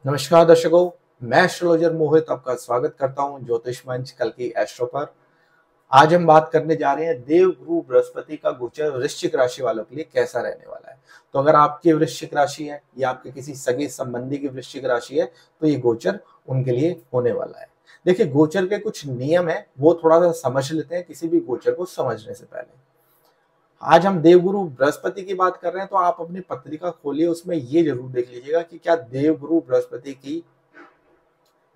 नमस्कार दर्शकों, मैं एस्ट्रोलॉजर मोहित आपका स्वागत करता हूं ज्योतिष मंच कल की एस्ट्रो पर। आज हम बात करने जा रहे हैं देव गुरु बृहस्पति का गोचर वृश्चिक राशि वालों के लिए कैसा रहने वाला है। तो अगर आपकी वृश्चिक राशि है या आपके किसी सगे संबंधी की वृश्चिक राशि है तो ये गोचर उनके लिए होने वाला है। देखिए, गोचर के कुछ नियम है, वो थोड़ा सा समझ लेते हैं किसी भी गोचर को समझने से पहले। आज हम देवगुरु बृहस्पति की बात कर रहे हैं, तो आप अपनी पत्रिका खोलिए, उसमें ये जरूर देख लीजिएगा कि क्या देवगुरु बृहस्पति की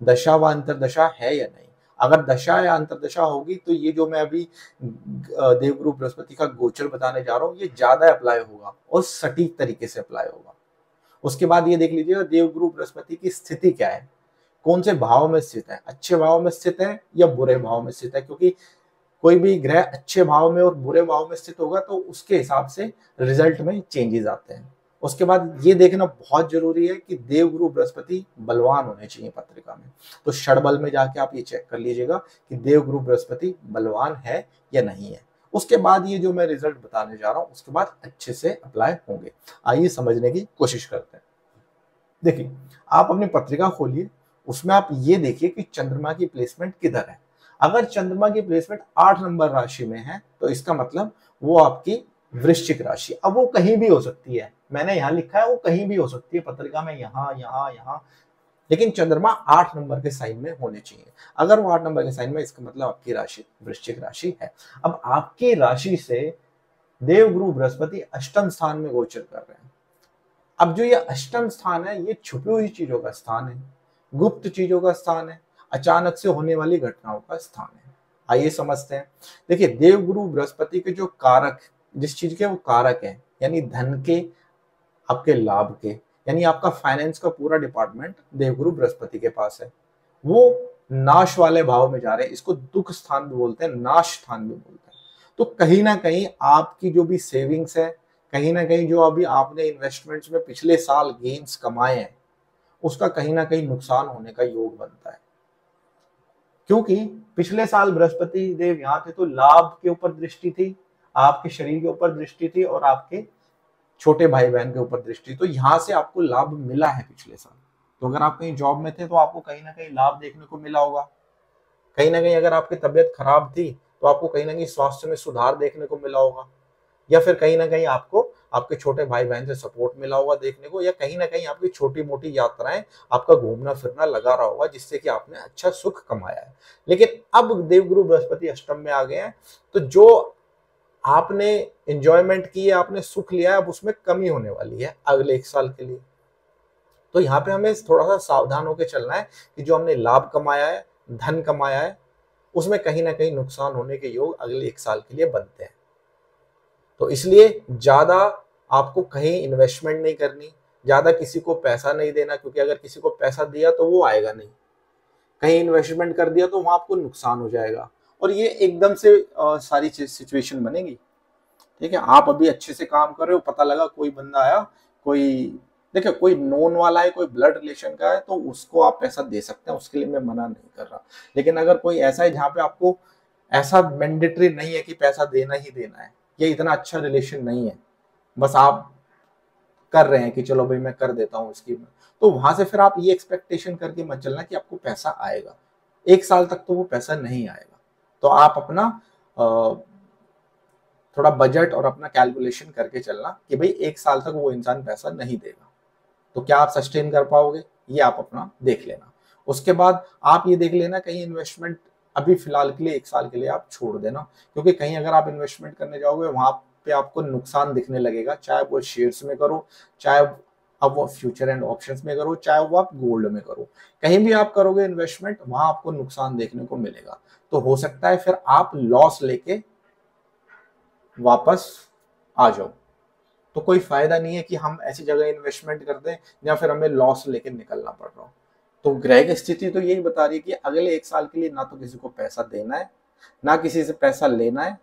दशा व अंतरदशा है या नहीं। अगर दशा या अंतरदशा होगी तो ये जो मैं अभी देवगुरु बृहस्पति का गोचर बताने जा रहा हूँ, ये ज्यादा अप्लाई होगा और सटीक तरीके से अप्लाई होगा। उसके बाद ये देख लीजिएगा देवगुरु बृहस्पति की स्थिति क्या है, कौन से भाव में स्थित है, अच्छे भाव में स्थित है या बुरे भाव में स्थित है, क्योंकि कोई भी ग्रह अच्छे भाव में और बुरे भाव में स्थित होगा तो उसके हिसाब से रिजल्ट में चेंजेस आते हैं। उसके बाद ये देखना बहुत जरूरी है कि देवगुरु बृहस्पति बलवान होने चाहिए पत्रिका में। तो षडबल में जाके आप ये चेक कर लीजिएगा कि देवगुरु बृहस्पति बलवान है या नहीं है। उसके बाद ये जो मैं रिजल्ट बताने जा रहा हूँ उसके बाद अच्छे से अप्लाई होंगे। आइए समझने की कोशिश करते हैं। देखिए, आप अपनी पत्रिका खोलिए, उसमें आप ये देखिए कि चंद्रमा की प्लेसमेंट किधर है। अगर चंद्रमा की प्लेसमेंट 8 नंबर राशि में है तो इसका मतलब वो आपकी वृश्चिक राशि। अब वो कहीं भी हो सकती है, मैंने यहाँ लिखा है वो कहीं भी हो सकती है पत्रिका में, यहाँ यहाँ यहाँ, लेकिन चंद्रमा 8 नंबर के साइन में होने चाहिए। अगर वो 8 नंबर के साइन में, इसका मतलब आपकी राशि वृश्चिक राशि है। अब आपकी राशि से देवगुरु बृहस्पति अष्टम स्थान में गोचर कर रहे हैं। अब जो ये अष्टम स्थान है, ये छुपी हुई चीजों का स्थान है, गुप्त चीजों का स्थान है, अचानक से होने वाली घटनाओं का स्थान है। आइए समझते हैं। देखिए, देवगुरु बृहस्पति के जो कारक, जिस चीज के वो कारक है, यानी धन के, आपके लाभ के, यानी आपका फाइनेंस का पूरा डिपार्टमेंट देवगुरु बृहस्पति के पास है। वो नाश वाले भाव में जा रहे हैं, इसको दुख स्थान भी बोलते हैं, नाश स्थान भी बोलते हैं। तो कहीं ना कहीं आपकी जो भी सेविंग्स है, कहीं ना कहीं जो अभी आपने इन्वेस्टमेंट्स में पिछले साल गेन्स कमाए हैं, उसका कहीं ना कहीं नुकसान होने का योग बनता है। क्योंकि पिछले साल बृहस्पति देव यहाँ थे तो लाभ के ऊपर दृष्टि थी, आपके शरीर के ऊपर दृष्टि थी और आपके छोटे भाई बहन के ऊपर दृष्टि। तो यहाँ से आपको लाभ मिला है पिछले साल। तो अगर आप कहीं जॉब में थे तो आपको कहीं ना कहीं लाभ देखने को मिला होगा। कहीं ना कहीं अगर आपकी तबीयत खराब थी तो आपको कहीं ना कहीं स्वास्थ्य में सुधार देखने को मिला होगा, या फिर कहीं ना कहीं आपको आपके छोटे भाई बहन से सपोर्ट मिला होगा देखने को, या कहीं ना कहीं आपकी छोटी मोटी यात्राएं, आपका घूमना फिरना लगा रहा होगा जिससे कि आपने अच्छा सुख कमाया है। लेकिन अब देवगुरु बृहस्पति अष्टम में आ गए हैं, तो जो आपने एंजॉयमेंट की है, आपने सुख लिया है, अब उसमें कमी होने वाली है अगले 1 साल के लिए। तो यहाँ पे हमें थोड़ा सा सावधान होकर चलना है कि जो हमने लाभ कमाया है, धन कमाया है, उसमें कहीं ना कहीं नुकसान होने के योग अगले 1 साल के लिए बनते हैं। तो इसलिए ज्यादा आपको कहीं इन्वेस्टमेंट नहीं करनी, ज्यादा किसी को पैसा नहीं देना, क्योंकि अगर किसी को पैसा दिया तो वो आएगा नहीं। कहीं इन्वेस्टमेंट कर दिया तो वहां आपको नुकसान हो जाएगा, और ये एकदम से सारी सिचुएशन बनेगी। ठीक है, आप अभी अच्छे से काम कर रहे हो, पता लगा कोई बंदा आया, कोई देखिए कोई नोन वाला है, कोई ब्लड रिलेशन का है, तो उसको आप पैसा दे सकते हैं, उसके लिए मैं मना नहीं कर रहा। लेकिन अगर कोई ऐसा है जहाँ पे आपको ऐसा मैंडेटरी नहीं है कि पैसा देना ही देना है, ये इतना अच्छा रिलेशन नहीं है, बस आप कर रहे हैं कि चलो भाई मैं कर देता हूँ इसकी, तो वहां से फिर आप ये एक्सपेक्टेशन करके मत चलना कि आपको पैसा आएगा। 1 साल तक तो वो पैसा नहीं आएगा। तो आप अपना थोड़ा बजट और अपना कैलकुलेशन करके चलना कि भाई 1 साल तक वो इंसान पैसा नहीं देगा, तो क्या आप सस्टेन कर पाओगे, ये आप अपना देख लेना। उसके बाद आप ये देख लेना कहीं इन्वेस्टमेंट अभी फिलहाल के लिए 1 साल के लिए आप छोड़ देना, क्योंकि कहीं अगर आप इन्वेस्टमेंट करने जाओगे वहां पे आपको नुकसान दिखने लगेगा, चाहे वो शेयर्स में करो, चाहे अब वो फ्यूचर एंड ऑप्शंस में करो, चाहे वो आप गोल्ड में करो, कहीं भी आप करोगे इन्वेस्टमेंट वहां आपको नुकसान देखने को मिलेगा। तो हो सकता है फिर आप लॉस लेके वापस आ जाओ। तो कोई फायदा नहीं है कि हम ऐसी जगह इन्वेस्टमेंट कर दें या फिर हमें लॉस लेके निकलना पड़ रहा हो। तो ग्रह की स्थिति तो यही बता रही है कि अगले 1 साल के लिए ना तो किसी को पैसा देना है, ना किसी से पैसा लेना है,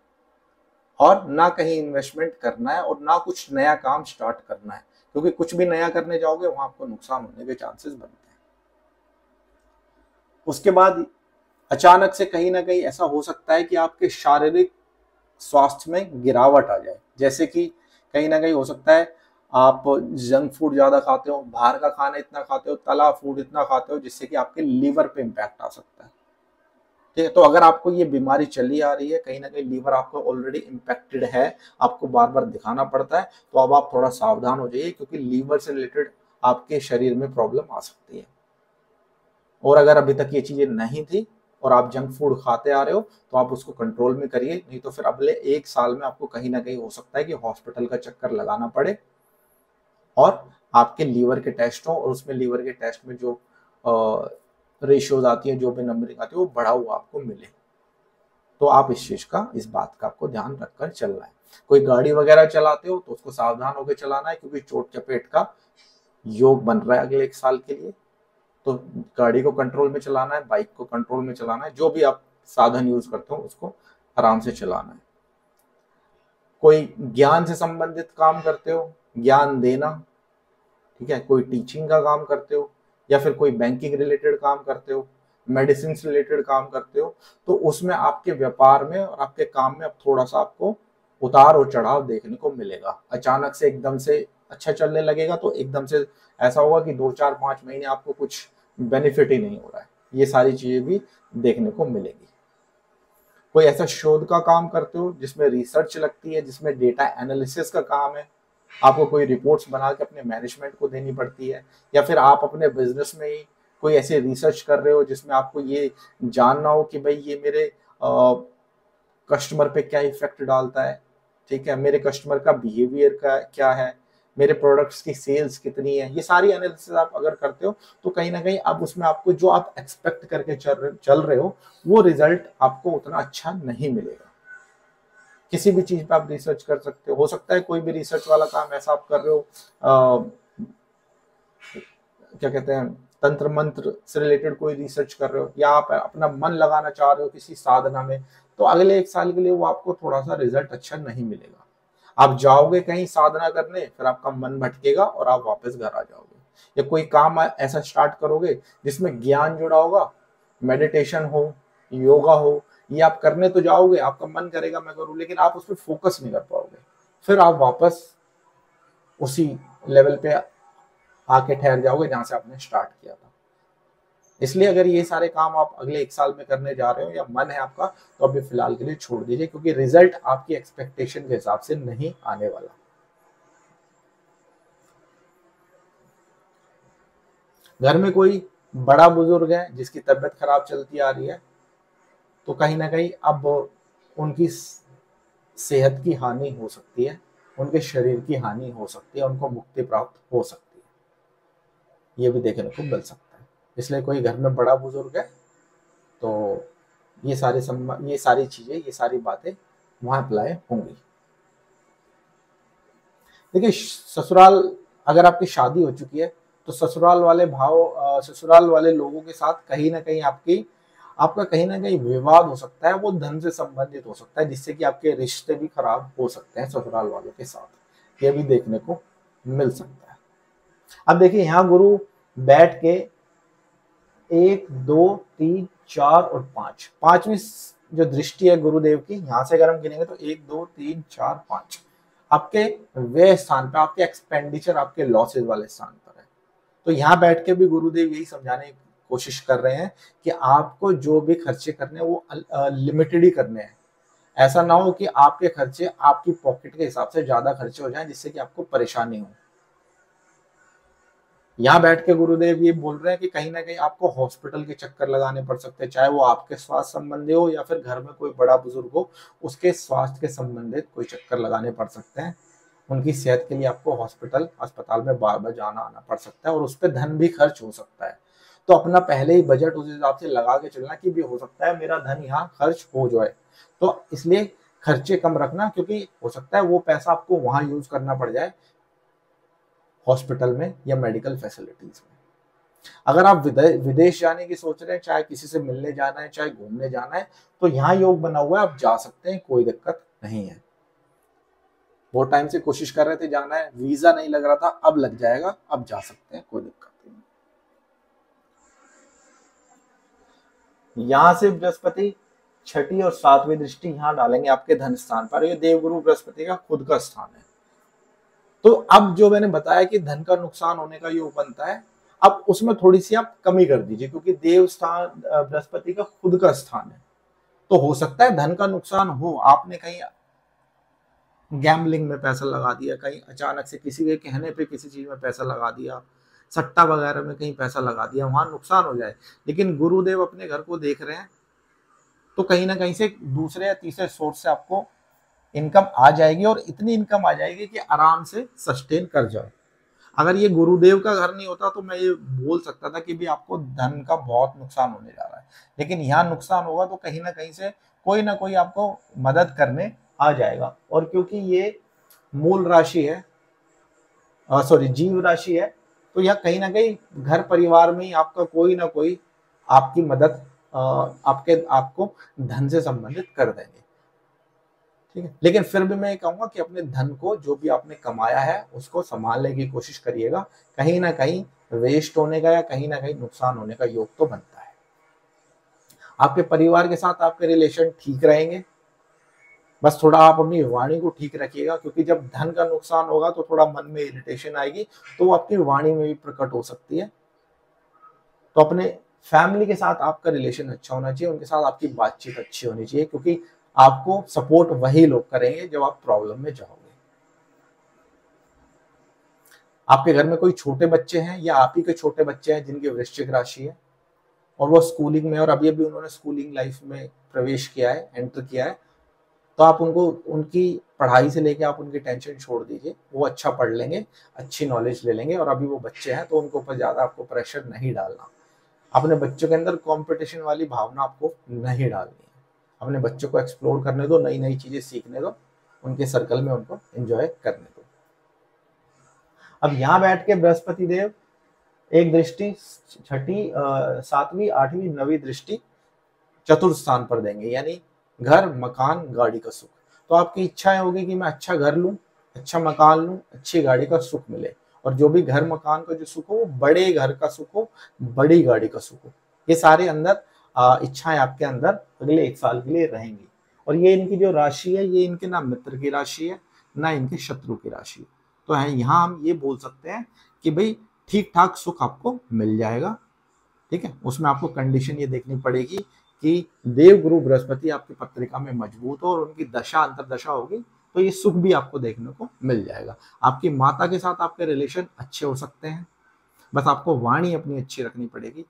और ना कहीं इन्वेस्टमेंट करना है, और ना कुछ नया काम स्टार्ट करना है, क्योंकि कुछ भी नया करने जाओगे वहां आपको नुकसान होने के चांसेस बनते हैं। उसके बाद अचानक से कहीं ना कहीं ऐसा हो सकता है कि आपके शारीरिक स्वास्थ्य में गिरावट आ जाए, जैसे कि कहीं ना कहीं हो सकता है आप जंक फूड ज्यादा खाते हो, बाहर का खाना इतना खाते हो, तला फूड इतना खाते हो, जिससे कि आपके लीवर पे इम्पैक्ट आ सकता है। ठीक है, तो अगर आपको ये बीमारी चली आ रही है, कहीं ना कहीं लीवर आपको ऑलरेडी इम्पैक्टेड है, आपको बार बार दिखाना पड़ता है, तो अब आप थोड़ा सावधान हो जाइए, क्योंकि लीवर से रिलेटेड आपके शरीर में प्रॉब्लम आ सकती है। और अगर अभी तक ये चीजें नहीं थी और आप जंक फूड खाते आ रहे हो, तो आप उसको कंट्रोल में करिए, नहीं तो फिर अगले 1 साल में आपको कहीं ना कहीं हो सकता है कि हॉस्पिटल का चक्कर लगाना पड़े और आपके लीवर के टेस्ट हो, और उसमें लीवर के टेस्ट में जो रेशियोज आती है, जो भी नंबरिंग आती है, वो बढ़ा हुआ आपको मिले। तो आप इस चीज का, इस बात का आपको ध्यान रखकर चलना है। कोई गाड़ी वगैरह चलाते हो तो उसको सावधान होकर चलाना है, क्योंकि चोट चपेट का योग बन रहा है अगले 1 साल के लिए। तो गाड़ी को कंट्रोल में चलाना है, बाइक को कंट्रोल में चलाना है, जो भी आप साधन यूज करते हो उसको आराम से चलाना है। कोई ज्ञान से संबंधित काम करते हो, ज्ञान देना, ठीक है, कोई टीचिंग का काम करते हो, या फिर कोई बैंकिंग रिलेटेड काम करते हो, मेडिसिन से रिलेटेड काम करते हो, तो उसमें आपके व्यापार में और आपके काम में अब थोड़ा सा आपको उतार और चढ़ाव देखने को मिलेगा। अचानक से एकदम से अच्छा चलने लगेगा तो एकदम से ऐसा होगा कि 2 4 5 महीने आपको कुछ बेनिफिट ही नहीं हो रहा है। ये सारी चीजें भी देखने को मिलेगी। कोई ऐसा शोध का काम करते हो जिसमें रिसर्च लगती है, जिसमें डेटा एनालिसिस का काम है, आपको कोई रिपोर्ट्स बना के अपने मैनेजमेंट को देनी पड़ती है, या फिर आप अपने बिजनेस में ही कोई ऐसे रिसर्च कर रहे हो जिसमें आपको ये जानना हो कि भाई ये मेरे कस्टमर पे क्या इफेक्ट डालता है, ठीक है, मेरे कस्टमर का बिहेवियर का क्या है, मेरे प्रोडक्ट्स की सेल्स कितनी है, ये सारी एनालिसिस आप अगर करते हो, तो कहीं ना कहीं अब उसमें आपको जो आप एक्सपेक्ट करके चल रहे हो, वो रिजल्ट आपको उतना अच्छा नहीं मिलेगा। किसी भी चीज पे आप रिसर्च कर सकते हो सकता है कोई भी रिसर्च वाला काम ऐसा आप कर रहे हो, क्या कहते हैं, तंत्र मंत्र से रिलेटेड कोई रिसर्च कर रहे हो, या आप अपना मन लगाना चाह रहे हो किसी साधना में, तो अगले 1 साल के लिए वो आपको थोड़ा सा रिजल्ट अच्छा नहीं मिलेगा। आप जाओगे कहीं साधना करने, फिर आपका मन भटकेगा और आप वापस घर आ जाओगे। या कोई काम ऐसा स्टार्ट करोगे जिसमें ज्ञान जुड़ा होगा, मेडिटेशन हो, योगा हो, ये आप करने तो जाओगे, आपका मन करेगा मैं करूं, लेकिन आप उस पर फोकस नहीं कर पाओगे, फिर आप वापस उसी लेवल पे आके ठहर जाओगे जहां से आपने स्टार्ट किया था। इसलिए अगर ये सारे काम आप अगले 1 साल में करने जा रहे हो या मन है आपका, तो अभी फिलहाल के लिए छोड़ दीजिए, क्योंकि रिजल्ट आपकी एक्सपेक्टेशन के हिसाब से नहीं आने वाला। घर में कोई बड़ा बुजुर्ग है जिसकी तबीयत खराब चलती आ रही है, तो कहीं ना कहीं अब उनकी सेहत की हानि हो सकती है, उनके शरीर की हानि हो सकती है, उनको मुक्ति प्राप्त हो सकती है, ये भी देखने को मिल सकता है। इसलिए कोई घर में बड़ा बुजुर्ग है तो ये सारी चीजें, ये सारी बातें वहां अप्लाई होंगी। देखिए, ससुराल, अगर आपकी शादी हो चुकी है तो ससुराल वाले लोगों के साथ कहीं ना कहीं आपका कहीं ना कहीं विवाद हो सकता है, वो धन से संबंधित हो सकता है, जिससे कि आपके रिश्ते भी खराब हो सकते हैं ससुराल वालों के साथ, ये भी देखने को मिल सकता है। अब देखिए, यहाँ गुरु बैठ के 1 2 3 4 और 5, पांचवी जो दृष्टि है गुरुदेव की, यहां से अगर हम गिनेंगे तो 1 2 3 4 5 आपके व्यय स्थान पे, आपके एक्सपेंडिचर, आपके लॉसेज वाले स्थान पर है। तो यहाँ बैठ के भी गुरुदेव यही समझाने की कोशिश कर रहे हैं कि आपको जो भी खर्चे करने हैं वो लिमिटेड ही करने हैं। ऐसा ना हो कि आपके खर्चे आपकी पॉकेट के हिसाब से ज्यादा खर्चे हो जाएं, जिससे कि आपको परेशानी हो। यहाँ बैठ के गुरुदेव ये बोल रहे हैं कि कहीं ना कहीं आपको हॉस्पिटल के चक्कर लगाने पड़ सकते हैं, चाहे वो आपके स्वास्थ्य संबंधी हो या फिर घर में कोई बड़ा बुजुर्ग हो, उसके स्वास्थ्य के संबंधित कोई चक्कर लगाने पड़ सकते हैं। उनकी सेहत के लिए आपको अस्पताल में बार बार जाना आना पड़ सकता है, और उस पर धन भी खर्च हो सकता है। तो अपना पहले ही बजट उस हिसाब से लगा के चलना कि भी हो सकता है मेरा धन यहाँ खर्च हो जाए, तो इसलिए खर्चे कम रखना, क्योंकि हो सकता है वो पैसा आपको वहां यूज करना पड़ जाए, हॉस्पिटल में या मेडिकल फैसिलिटीज में। अगर आप विदेश जाने की सोच रहे हैं, चाहे किसी से मिलने जाना है, चाहे घूमने जाना है, तो यहाँ योग बना हुआ है, आप जा सकते हैं, कोई दिक्कत नहीं है। बहुत टाइम से कोशिश कर रहे थे जाना है, वीजा नहीं लग रहा था, अब लग जाएगा, अब जा सकते हैं, कोई दिक्कत नहीं। यहाँ से बृहस्पति 6ठी और 7वीं दृष्टि यहाँ डालेंगे आपके धन स्थान पर। ये देवगुरु बृहस्पति का खुद का स्थान है। तो अब जो मैंने बताया कि धन का नुकसान होने का योग बनता है, अब उसमें थोड़ी सी आप कमी कर दीजिए, क्योंकि देव स्थान बृहस्पति का खुद का स्थान है। तो हो सकता है धन का नुकसान हो, आपने कहीं गैम्बलिंग में पैसा लगा दिया, कहीं अचानक से किसी के कहने पे किसी चीज में पैसा लगा दिया, सट्टा वगैरह में कहीं पैसा लगा दिया, वहां नुकसान हो जाए। लेकिन गुरुदेव अपने घर को देख रहे हैं, तो कहीं ना कहीं से दूसरे या तीसरे सोर्स से आपको इनकम आ जाएगी, और इतनी इनकम आ जाएगी कि आराम से सस्टेन कर जाओ। अगर ये गुरुदेव का घर नहीं होता तो मैं ये बोल सकता था कि भी आपको धन का बहुत नुकसान होने जा रहा है, लेकिन यहाँ नुकसान होगा तो कहीं ना कहीं से कोई ना कोई आपको मदद करने आ जाएगा। और क्योंकि ये मूल राशि है, सॉरी जीव राशि है, तो यह कहीं ना कहीं घर परिवार में ही आपका कोई ना कोई आपकी मदद आपको धन से संबंधित कर देंगे। ठीक है, लेकिन फिर भी मैं ये कहूंगा कि अपने धन को, जो भी आपने कमाया है, उसको संभालने की कोशिश करिएगा। कहीं ना कहीं वेस्ट होने का या कहीं ना कहीं नुकसान होने का योग तो बनता है। आपके परिवार के साथ आपके रिलेशन ठीक रहेंगे, बस थोड़ा आप अपनी वाणी को ठीक रखिएगा, क्योंकि जब धन का नुकसान होगा तो थोड़ा मन में इरिटेशन आएगी, तो वो आपकी वाणी में भी प्रकट हो सकती है। तो अपने फैमिली के साथ आपका रिलेशन अच्छा होना चाहिए, उनके साथ आपकी बातचीत अच्छी होनी चाहिए, क्योंकि आपको सपोर्ट वही लोग करेंगे जब आप प्रॉब्लम में जाओगे। आपके घर में कोई छोटे बच्चे हैं या आप ही के छोटे बच्चे हैं जिनकी वृश्चिक राशि है और वो स्कूलिंग में, और अभी अभी उन्होंने स्कूलिंग लाइफ में प्रवेश किया है, एंटर किया है, तो आप उनको उनकी पढ़ाई से लेके आप उनकी टेंशन छोड़ दीजिए। वो अच्छा पढ़ लेंगे, अच्छी नॉलेज ले लेंगे, और अभी वो बच्चे हैं तो उनके ऊपर ज्यादा आपको प्रेशर नहीं डालना। अपने बच्चों के अंदर कंपटीशन वाली भावना आपको नहीं डालनी है। अपने बच्चों को एक्सप्लोर करने दो, नई नई चीजें सीखने दो, उनके सर्कल में उनको एंजॉय करने दो। अब यहाँ बैठ के बृहस्पति देव एक दृष्टि छठी, सातवीं, आठवीं, नवीं दृष्टि चतुर्थ स्थान पर देंगे, यानी घर, मकान, गाड़ी का सुख। तो आपकी इच्छाएं होगी कि मैं अच्छा घर लूं, अच्छा मकान लूं, अच्छी गाड़ी का सुख मिले, और जो भी घर मकान का जो सुख हो वो बड़े घर का सुख हो, बड़ी गाड़ी का सुख हो। ये सारे अंदर इच्छाएं आपके अंदर अगले 1 साल के लिए रहेंगी। और ये इनकी जो राशि है, ये इनके ना मित्र की राशि है, ना इनके शत्रु की राशि है। तो है यहाँ हम ये बोल सकते हैं कि भाई ठीक ठाक सुख आपको मिल जाएगा। ठीक है, उसमें आपको कंडीशन ये देखनी पड़ेगी कि देव गुरु बृहस्पति आपकी पत्रिका में मजबूत हो और उनकी दशा अंतरदशा होगी, तो ये सुख भी आपको देखने को मिल जाएगा। आपकी माता के साथ आपके रिलेशन अच्छे हो सकते हैं, बस आपको वाणी अपनी अच्छी रखनी पड़ेगी।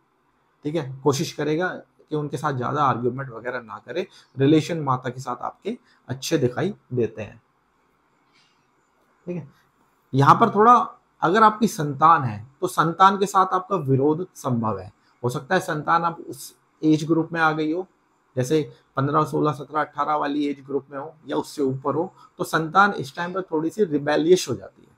ठीक है, कोशिश करेगा कि उनके साथ ज्यादा आर्ग्यूमेंट वगैरह ना करे। रिलेशन माता के साथ आपके अच्छे दिखाई देते हैं। ठीक है, यहाँ पर थोड़ा, अगर आपकी संतान है तो संतान के साथ आपका विरोध संभव है। हो सकता है संतान आप उस एज ग्रुप में आ गई हो, जैसे 15, 16, 17, 18 वाली एज ग्रुप में हो या उससे ऊपर हो, तो संतान इस टाइम पर थोड़ी सी रिबेलियस हो जाती है।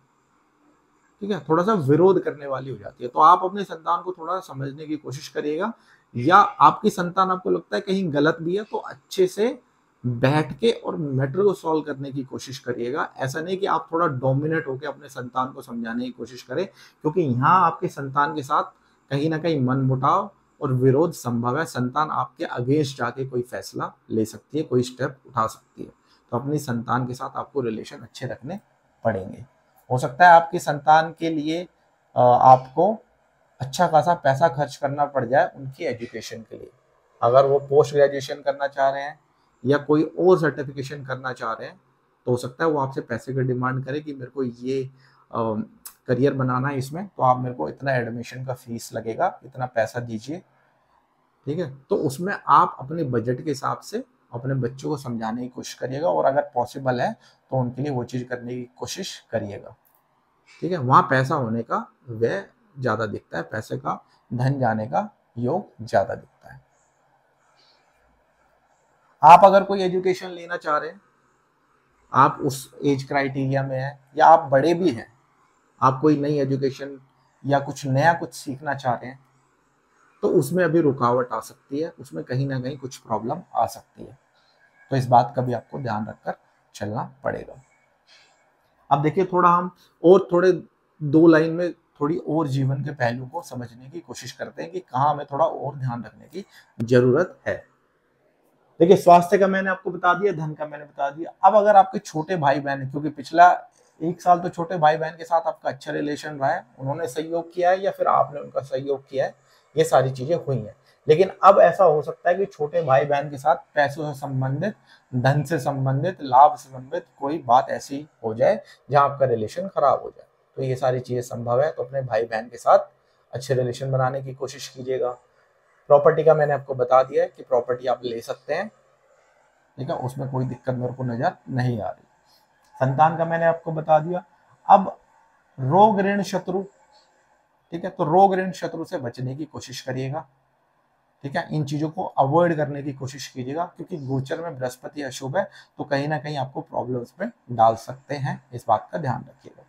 ठीक है, थोड़ा सा विरोध करने वाली हो जाती है। तो आप अपने संतान को थोड़ा समझने की कोशिश करिएगा, या आपकी संतान आपको लगता है कहीं गलत भी है तो अच्छे से बैठ के और मैटर को सॉल्व करने की कोशिश करिएगा। ऐसा नहीं कि आप थोड़ा डोमिनेट होकर अपने संतान को समझाने की कोशिश करें, क्योंकि यहाँ आपके संतान के साथ कहीं ना कहीं मनमुटाव और विरोध संभव है। संतान आपके अगेंस्ट जाके कोई फैसला ले सकती है, कोई स्टेप उठा सकती है। तो अपनी संतान के साथ आपको रिलेशन अच्छे रखने पड़ेंगे। हो सकता है आपकी संतान के लिए आपको अच्छा खासा पैसा खर्च करना पड़ जाए उनकी एजुकेशन के लिए। अगर वो पोस्ट ग्रेजुएशन करना चाह रहे हैं या कोई और सर्टिफिकेशन करना चाह रहे हैं, तो हो सकता है वो आपसे पैसे की डिमांड करे कि मेरे को ये करियर बनाना है इसमें, तो आप मेरे को इतना एडमिशन का फीस लगेगा, इतना पैसा दीजिए। ठीक है, तो उसमें आप अपने बजट के हिसाब से अपने बच्चों को समझाने की कोशिश करिएगा, और अगर पॉसिबल है तो उनके लिए वो चीज़ करने की कोशिश करिएगा। ठीक है, वहाँ पैसा होने का व्यय ज़्यादा दिखता है, पैसे का धन जाने का योग ज़्यादा दिखता है। आप अगर कोई एजुकेशन लेना चाह रहे हैं, आप उस एज क्राइटेरिया में हैं, या आप बड़े भी हैं, आप कोई नई एजुकेशन या कुछ नया कुछ सीखना चाह रहे हैं, तो उसमें अभी रुकावट आ सकती है, उसमें कहीं ना कहीं कुछ प्रॉब्लम आ सकती है। तो इस बात का भी आपको ध्यान रखकर चलना पड़ेगा। अब देखिए, थोड़ा हम और थोड़े 2 लाइन में थोड़ी और जीवन के पहलू को समझने की कोशिश करते हैं कि कहाँ हमें थोड़ा और ध्यान रखने की जरूरत है। देखिए, स्वास्थ्य का मैंने आपको बता दिया, धन का मैंने बता दिया। अब अगर आपके छोटे भाई बहन, क्योंकि पिछला एक साल तो छोटे भाई बहन के साथ आपका अच्छा रिलेशन रहा है, उन्होंने सहयोग किया है या फिर आपने उनका सहयोग किया है, ये सारी चीजें हुई हैं। लेकिन अब ऐसा हो सकता है कि छोटे भाई बहन के साथ पैसों से संबंधित, धन से संबंधित, लाभ से संबंधित कोई बात ऐसी हो जाए जहां आपका रिलेशन खराब हो जाए। तो ये सारी चीजें संभव है, तो अपने भाई बहन के साथ अच्छे रिलेशन बनाने की कोशिश कीजिएगा। प्रॉपर्टी का मैंने आपको बता दिया है कि प्रॉपर्टी आप ले सकते हैं, ठीक है, उसमें कोई दिक्कत मेरे को नजर नहीं आ रही। संतान का मैंने आपको बता दिया। अब रोग ऋण शत्रु, ठीक है, तो रोग ऋण शत्रु से बचने की कोशिश करिएगा, ठीक है, इन चीजों को अवॉइड करने की कोशिश कीजिएगा, क्योंकि गोचर में बृहस्पति अशुभ है, तो कहीं ना कहीं आपको प्रॉब्लम्स में डाल सकते हैं, इस बात का ध्यान रखिएगा।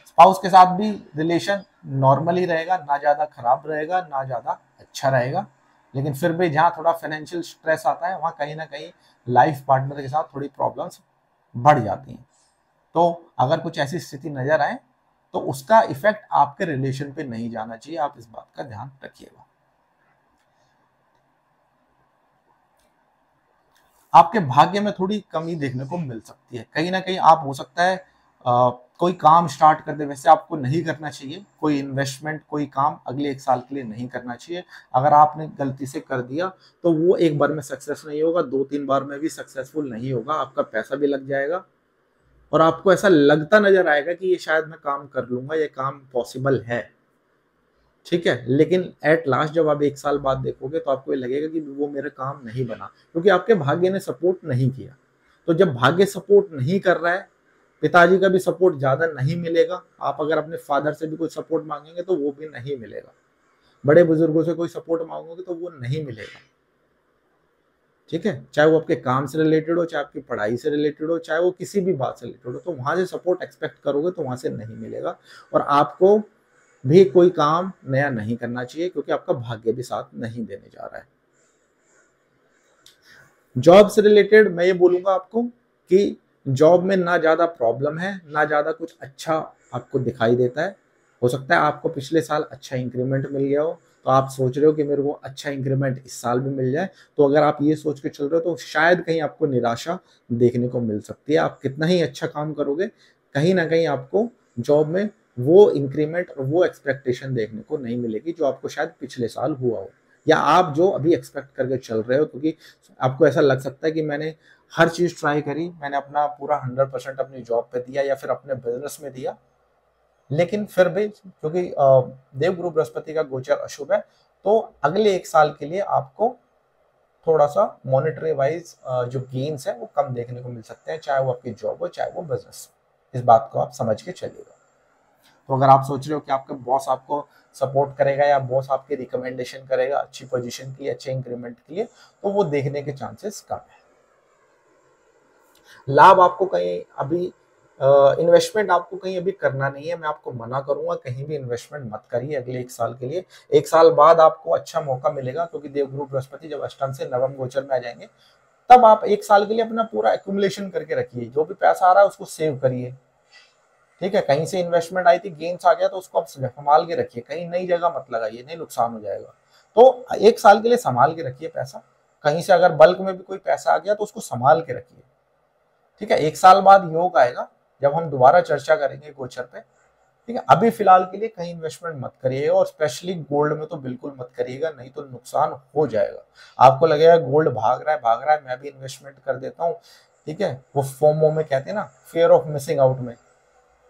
स्पाउस के साथ भी रिलेशन नॉर्मली रहेगा, ना ज्यादा खराब रहेगा ना ज्यादा अच्छा रहेगा, लेकिन फिर भी जहां थोड़ा फाइनेंशियल स्ट्रेस आता है वहां कहीं ना कहीं लाइफ पार्टनर के साथ थोड़ी प्रॉब्लम्स बढ़ जाती हैं। तो अगर कुछ ऐसी स्थिति नजर आए तो उसका इफेक्ट आपके रिलेशन पे नहीं जाना चाहिए, आप इस बात का ध्यान रखिएगा। आपके भाग्य में थोड़ी कमी देखने को मिल सकती है, कहीं ना कहीं आप हो सकता है कोई काम स्टार्ट कर दे, वैसे आपको नहीं करना चाहिए, कोई इन्वेस्टमेंट कोई काम अगले एक साल के लिए नहीं करना चाहिए। अगर आपने गलती से कर दिया तो वो एक बार में सक्सेस नहीं होगा, 2-3 बार में भी सक्सेसफुल नहीं होगा, आपका पैसा भी लग जाएगा और आपको ऐसा लगता नजर आएगा कि ये शायद मैं काम कर लूंगा, ये काम पॉसिबल है, ठीक है, लेकिन एट लास्ट जब आप एक साल बाद देखोगे तो आपको ये लगेगा कि वो मेरा काम नहीं बना, क्योंकि आपके भाग्य ने सपोर्ट नहीं किया। तो जब भाग्य सपोर्ट नहीं कर रहा है, पिताजी का भी सपोर्ट ज्यादा नहीं मिलेगा, आप अगर अपने फादर से भी कोई सपोर्ट मांगेंगे तो वो भी नहीं मिलेगा, बड़े बुजुर्गों से कोई सपोर्ट मांगोगे तो वो नहीं मिलेगा, ठीक है, चाहे वो आपके काम से रिलेटेड हो, चाहे आपकी पढ़ाई से रिलेटेड हो, चाहे वो किसी भी बात से रिलेटेड हो, तो वहां से सपोर्ट एक्सपेक्ट करोगे तो वहां से नहीं मिलेगा। और आपको भी कोई काम नया नहीं करना चाहिए, क्योंकि आपका भाग्य भी साथ नहीं देने जा रहा है। जॉब से रिलेटेड मैं ये बोलूंगा आपको कि जॉब में ना ज्यादा प्रॉब्लम है, ना ज्यादा कुछ अच्छा आपको दिखाई देता है। हो सकता है आपको पिछले साल अच्छा इंक्रीमेंट मिल गया हो, तो आप सोच रहे हो कि मेरे को अच्छा इंक्रीमेंट इस साल भी मिल जाए, तो अगर आप ये सोच के चल रहे हो तो शायद कहीं आपको निराशा देखने को मिल सकती है। आप कितना ही अच्छा काम करोगे, कहीं ना कहीं आपको जॉब में वो इंक्रीमेंट और वो एक्सपेक्टेशन देखने को नहीं मिलेगी जो आपको शायद पिछले साल हुआ हो, या आप जो अभी एक्सपेक्ट करके चल रहे हो, क्योंकि आपको ऐसा लग सकता है कि मैंने हर चीज ट्राई करी, मैंने अपना पूरा 100% अपनी जॉब पे दिया या फिर अपने बिजनेस में दिया, लेकिन फिर भी क्योंकि देवगुरु बृहस्पति का गोचर अशुभ है, तो अगले एक साल के लिए आपको थोड़ा सा मॉनेटरी वाइज जो गेन्स है वो कम देखने को मिल सकते हैं, चाहे वो आपकी जॉब हो चाहे वो बिजनेस हो। इस बात को आप समझ के चलिएगा। तो अगर आप सोच रहे हो कि आपका बॉस आपको सपोर्ट करेगा या बॉस आपके रिकमेंडेशन करेगा अच्छी पोजीशन के लिए, अच्छे इंक्रीमेंट के लिए, तो वो देखने के चांसेस कम है। लाभ आपको कहीं अभी इन्वेस्टमेंट आपको कहीं अभी करना नहीं है, मैं आपको मना करूंगा कहीं भी इन्वेस्टमेंट मत करिए अगले एक साल के लिए। एक साल बाद आपको अच्छा मौका मिलेगा, क्योंकि देवगुरु बृहस्पति जब अष्टम से नवम गोचर में आ जाएंगे, तब आप एक साल के लिए अपना पूरा एक्यूमुलेशन करके रखिए, जो भी पैसा आ रहा है उसको सेव करिए, ठीक है, कहीं से इन्वेस्टमेंट आई थी, गेन्स आ गया तो उसको आप संभाल के रखिए, कहीं नई जगह मत लगाइए, नहीं नुकसान हो जाएगा। तो एक साल के लिए संभाल के रखिए पैसा, कहीं से अगर बल्क में भी कोई पैसा आ गया तो उसको संभाल के रखिए, ठीक है। एक साल बाद योग आएगा जब हम दोबारा चर्चा करेंगे गोचर पे, ठीक है। अभी फिलहाल के लिए कहीं इन्वेस्टमेंट मत करिएगा, और स्पेशली गोल्ड में तो बिल्कुल मत करिएगा, नहीं तो नुकसान हो जाएगा। आपको लगेगा गोल्ड भाग रहा है मैं भी इन्वेस्टमेंट कर देता हूँ, ठीक है, वो फोमो में कहते हैं ना, फियर ऑफ मिसिंग आउट में,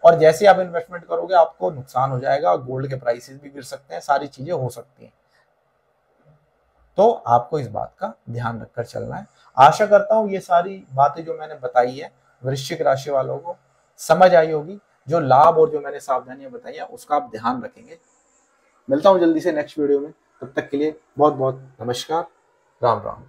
और जैसे आप इन्वेस्टमेंट करोगे आपको नुकसान हो जाएगा, गोल्ड के प्राइसेस भी गिर सकते हैं, सारी चीजें हो सकती हैं। तो आपको इस बात का ध्यान रखकर चलना है। आशा करता हूं ये सारी बातें जो मैंने बताई है वृश्चिक राशि वालों को समझ आई होगी, जो लाभ और जो मैंने सावधानियां बताई है उसका आप ध्यान रखेंगे। मिलता हूं जल्दी से नेक्स्ट वीडियो में, तब तक के लिए बहुत बहुत नमस्कार, राम राम।